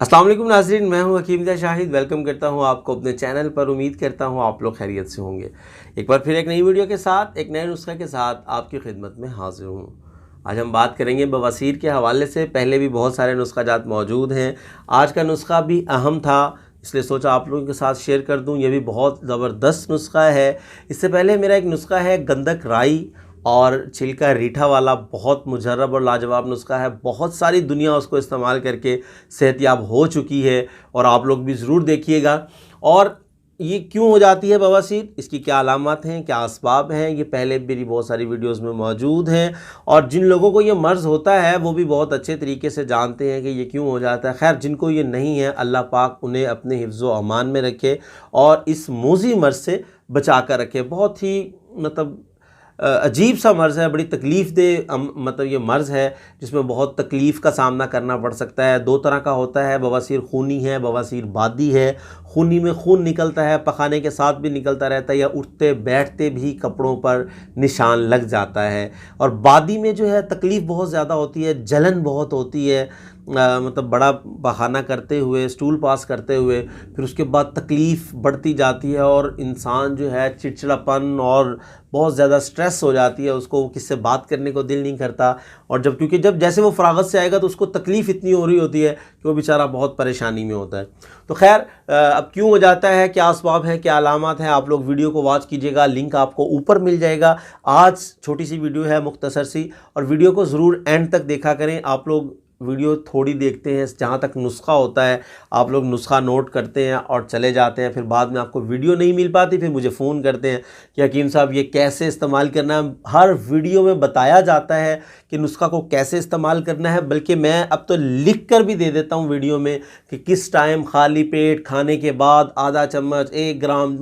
अस्सलाम वालेकुम नाज़रीन, मैं हूं हकीम शाहिद। वेलकम करता हूं आपको अपने चैनल पर। उम्मीद करता हूं आप लोग खैरियत से होंगे। एक बार फिर एक नई वीडियो के साथ, एक नए नुस्खे के साथ आपकी खिदमत में हाजिर हूं। आज हम बात करेंगे बवासीर के हवाले से। पहले भी बहुत सारे नुस्खा जात मौजूद हैं। आज का नुस्खा भी अहम था, इसलिए सोचा आप लोगों के साथ शेयर कर दूं। ये भी बहुत ज़बरदस्त नुस्खा है। इससे पहले मेरा एक नुस्खा है गंधक राई और छिलका रीठा वाला, बहुत मुजर्रब और लाजवाब नुस्खा है। बहुत सारी दुनिया उसको इस्तेमाल करके सेहतयाब हो चुकी है और आप लोग भी ज़रूर देखिएगा। और ये क्यों हो जाती है बवासीर, इसकी क्या अलामत हैं, क्या असबाब हैं, ये पहले मेरी बहुत सारी वीडियोस में मौजूद हैं। और जिन लोगों को ये मर्ज़ होता है वो भी बहुत अच्छे तरीके से जानते हैं कि ये क्यों हो जाता है। खैर, जिनको ये नहीं है, अल्लाह पाक उन्हें अपने हिफ्ज़ व अमान में रखे और इस मोज़ी मर्ज़ से बचा कर रखे। बहुत ही अजीब सा मर्ज़ है, बड़ी तकलीफ़ दे ये मर्ज़ है जिसमें बहुत तकलीफ़ का सामना करना पड़ सकता है। दो तरह का होता है, बवासीर खूनी है, बवासीर बादी है। खूनी में खून निकलता है, पखाने के साथ भी निकलता रहता है, या उठते बैठते भी कपड़ों पर निशान लग जाता है। और बादी में जो है तकलीफ़ बहुत ज़्यादा होती है, जलन बहुत होती है। बड़ा बहाना करते हुए, स्टूल पास करते हुए, फिर उसके बाद तकलीफ़ बढ़ती जाती है और इंसान जो है चिड़चिड़ापन और बहुत ज़्यादा स्ट्रेस हो जाती है। उसको किससे बात करने को दिल नहीं करता। और क्योंकि जैसे वो फ़रागत से आएगा तो उसको तकलीफ़ इतनी हो रही होती है कि वो बेचारा बहुत परेशानी में होता है। तो खैर, अब क्यों हो जाता है, क्या असबाब है, क्या अलामत हैं, आप लोग वीडियो को वॉच कीजिएगा। लिंक आपको ऊपर मिल जाएगा। आज छोटी सी वीडियो है, मुख्तसर सी, और वीडियो को ज़रूर एंड तक देखा करें। आप लोग वीडियो थोड़ी देखते हैं, जहाँ तक नुस्खा होता है आप लोग नुस्खा नोट करते हैं और चले जाते हैं। फिर बाद में आपको वीडियो नहीं मिल पाती, फिर मुझे फ़ोन करते हैं कि हकीम साहब ये कैसे इस्तेमाल करना है। हर वीडियो में बताया जाता है कि नुस्खा को कैसे इस्तेमाल करना है, बल्कि मैं अब तो लिख कर भी दे देता हूँ वीडियो में कि किस टाइम खाली पेट, खाने के बाद आधा चम्मच, 1 ग्राम,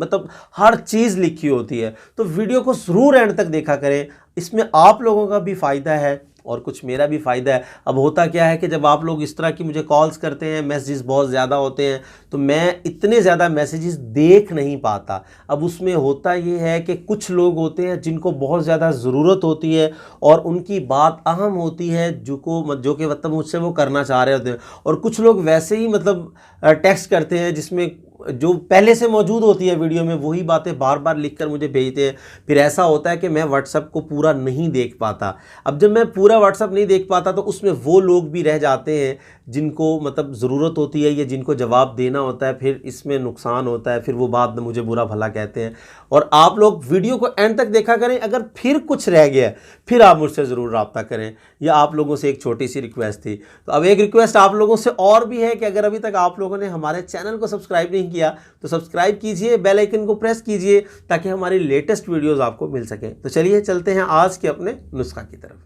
हर चीज़ लिखी होती है। तो वीडियो को ज़रूर एंड तक देखा करें। इसमें आप लोगों का भी फ़ायदा है और कुछ मेरा भी फ़ायदा है। अब होता क्या है कि जब आप लोग इस तरह की मुझे कॉल्स करते हैं, मैसेजेस बहुत ज़्यादा होते हैं, तो मैं इतने ज़्यादा मैसेजेस देख नहीं पाता। अब उसमें होता ये है कि कुछ लोग होते हैं जिनको बहुत ज़्यादा ज़रूरत होती है और उनकी बात अहम होती है, जो कि मुझसे वो करना चाह रहे होते हैं। और कुछ लोग वैसे ही टेक्स्ट करते हैं जिसमें जो पहले से मौजूद होती है वीडियो में, वही बातें बार बार लिखकर मुझे भेजते हैं। फिर ऐसा होता है कि मैं व्हाट्सएप को पूरा नहीं देख पाता। अब जब मैं पूरा व्हाट्सएप नहीं देख पाता तो उसमें वो लोग भी रह जाते हैं जिनको ज़रूरत होती है या जिनको जवाब देना होता है। फिर इसमें नुकसान होता है, फिर वो बाद में मुझे बुरा भला कहते हैं। और आप लोग वीडियो को एंड तक देखा करें। अगर फिर कुछ रह गया फिर आप मुझसे ज़रूर रब्ता करें। यह आप लोगों से एक छोटी सी रिक्वेस्ट थी। तो अब एक रिक्वेस्ट आप लोगों से और भी है कि अगर अभी तक आप लोगों ने हमारे चैनल को सब्सक्राइब नहीं किया तो सब्सक्राइब कीजिए, बेल आइकन को प्रेस कीजिए ताकि हमारी लेटेस्ट वीडियोस आपको मिल सकें। तो चलिए चलते हैं आज के अपने नुस्खा की तरफ।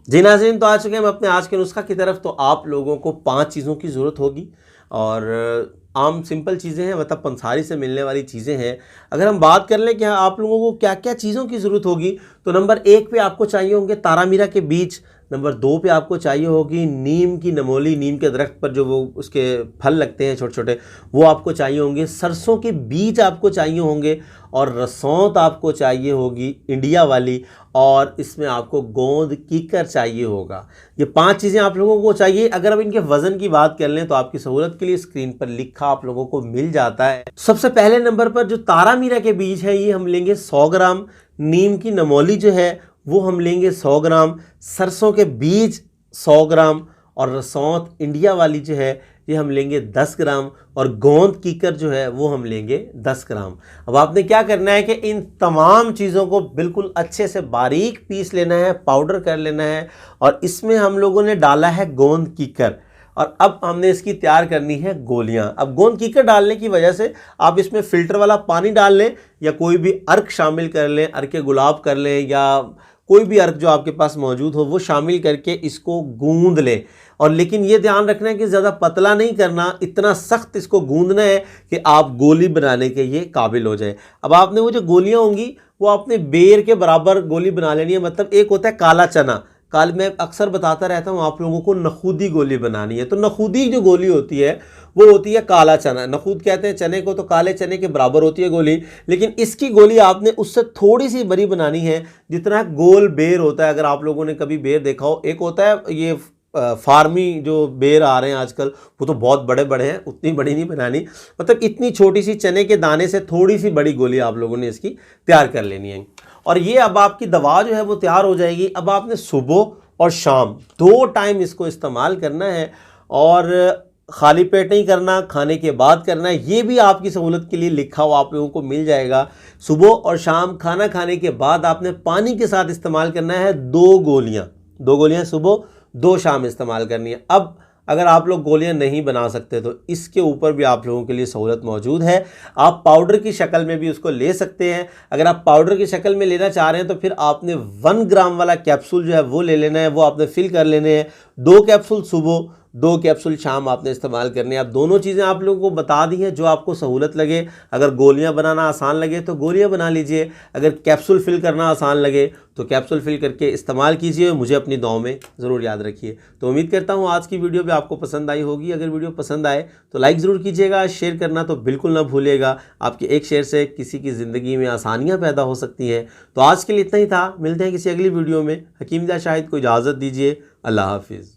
जी नाज़रीन, तो आ चुके हैं हम अपने आज के नुस्खा की तरफ। तो आप लोगों को 5 चीज़ों की ज़रूरत होगी और आम सिंपल चीज़ें हैं, पंसारी से मिलने वाली चीज़ें हैं। अगर हम बात कर लें कि आप लोगों को क्या क्या चीज़ों की ज़रूरत होगी, तो नंबर 1 पे आपको चाहिए होंगे तारामीरा के बीज। नंबर 2 पे आपको चाहिए होगी नीम की नमोली, नीम के दरख्त पर जो वो उसके फल लगते हैं छोटे छोटे, वो आपको चाहिए होंगे। सरसों के बीज आपको चाहिए होंगे और रसौंत आपको चाहिए होगी इंडिया वाली, और इसमें आपको गोंद कीकर चाहिए होगा। ये 5 चीज़ें आप लोगों को चाहिए। अगर अब इनके वज़न की बात कर लें तो आपकी सहूलत के लिए स्क्रीन पर लिखा आप लोगों को मिल जाता है। सबसे पहले नंबर पर जो तारामीरा के बीज है ये हम लेंगे 100 ग्राम। नीम की नमोली जो है वो हम लेंगे 100 ग्राम। सरसों के बीज 100 ग्राम और रसौंत इंडिया वाली जो है ये हम लेंगे 10 ग्राम और गोंद कीकर जो है वो हम लेंगे 10 ग्राम। अब आपने क्या करना है कि इन तमाम चीज़ों को बिल्कुल अच्छे से बारीक पीस लेना है, पाउडर कर लेना है। और इसमें हम लोगों ने डाला है गोंद कीकर और अब हमने इसकी तैयार करनी है गोलियां। अब गोंद कीकर डालने की वजह से आप इसमें फ़िल्टर वाला पानी डाल लें या कोई भी अर्क शामिल कर लें, अर्क गुलाब कर लें या कोई भी अर्क जो आपके पास मौजूद हो वो शामिल करके इसको गूंद लें। और लेकिन ये ध्यान रखना है कि ज़्यादा पतला नहीं करना, इतना सख्त इसको गूंदना है कि आप गोली बनाने के ये काबिल हो जाए। अब आपने वो जो गोलियां होंगी वो आपने बेर के बराबर गोली बना लेनी है। एक होता है काला चना, मैं अक्सर बताता रहता हूँ आप लोगों को, नखूदी गोली बनानी है। तो नखूदी जो गोली होती है वो होती है काला चना। नखूद कहते हैं चने को, तो काले चने के बराबर होती है गोली। लेकिन इसकी गोली आपने उससे थोड़ी सी बड़ी बनानी है, जितना गोल बेर होता है। अगर आप लोगों ने कभी बेर देखा हो, एक होता है ये फार्मी जो बेर आ रहे हैं आजकल वो तो बहुत बड़े बड़े हैं, उतनी बड़ी नहीं बनानी, मतलब इतनी छोटी सी चने के दाने से थोड़ी सी बड़ी गोली आप लोगों ने इसकी तैयार कर लेनी है। और ये अब आपकी दवा जो है वो तैयार हो जाएगी। अब आपने सुबह और शाम 2 टाइम इसको इस्तेमाल करना है और खाली पेट नहीं करना, खाने के बाद करना है। ये भी आपकी सहूलत के लिए लिखा हुआ आप लोगों को मिल जाएगा। सुबह और शाम खाना खाने के बाद आपने पानी के साथ इस्तेमाल करना है 2 गोलियां सुबह 2 शाम इस्तेमाल करनी है। अब अगर आप लोग गोलियां नहीं बना सकते तो इसके ऊपर भी आप लोगों के लिए सहूलत मौजूद है। आप पाउडर की शक्ल में भी उसको ले सकते हैं। अगर आप पाउडर की शक्ल में लेना चाह रहे हैं तो फिर आपने 1 ग्राम वाला कैप्सूल जो है वो ले लेना है, वो आपने फिल कर लेने हैं। 2 कैप्सूल सुबह 2 कैप्सूल शाम आपने इस्तेमाल करने हैं। अब दोनों चीज़ें आप लोगों को बता दी हैं जो आपको सहूलत लगे। अगर गोलियां बनाना आसान लगे तो गोलियां बना लीजिए, अगर कैप्सूल फिल करना आसान लगे तो कैप्सूल फिल करके इस्तेमाल कीजिए। मुझे अपनी दुआओं में ज़रूर याद रखिए। तो उम्मीद करता हूँ आज की वीडियो भी आपको पसंद आई होगी। अगर वीडियो पसंद आए तो लाइक ज़रूर कीजिएगा, शेयर करना तो बिल्कुल ना भूलिएगा। आपके एक शेयर से किसी की ज़िंदगी में आसानियाँ पैदा हो सकती हैं। तो आज के लिए इतना ही था, मिलते हैं किसी अगली वीडियो में। हकीम शाहिद को इजाज़त दीजिए। अल्लाह हाफिज़।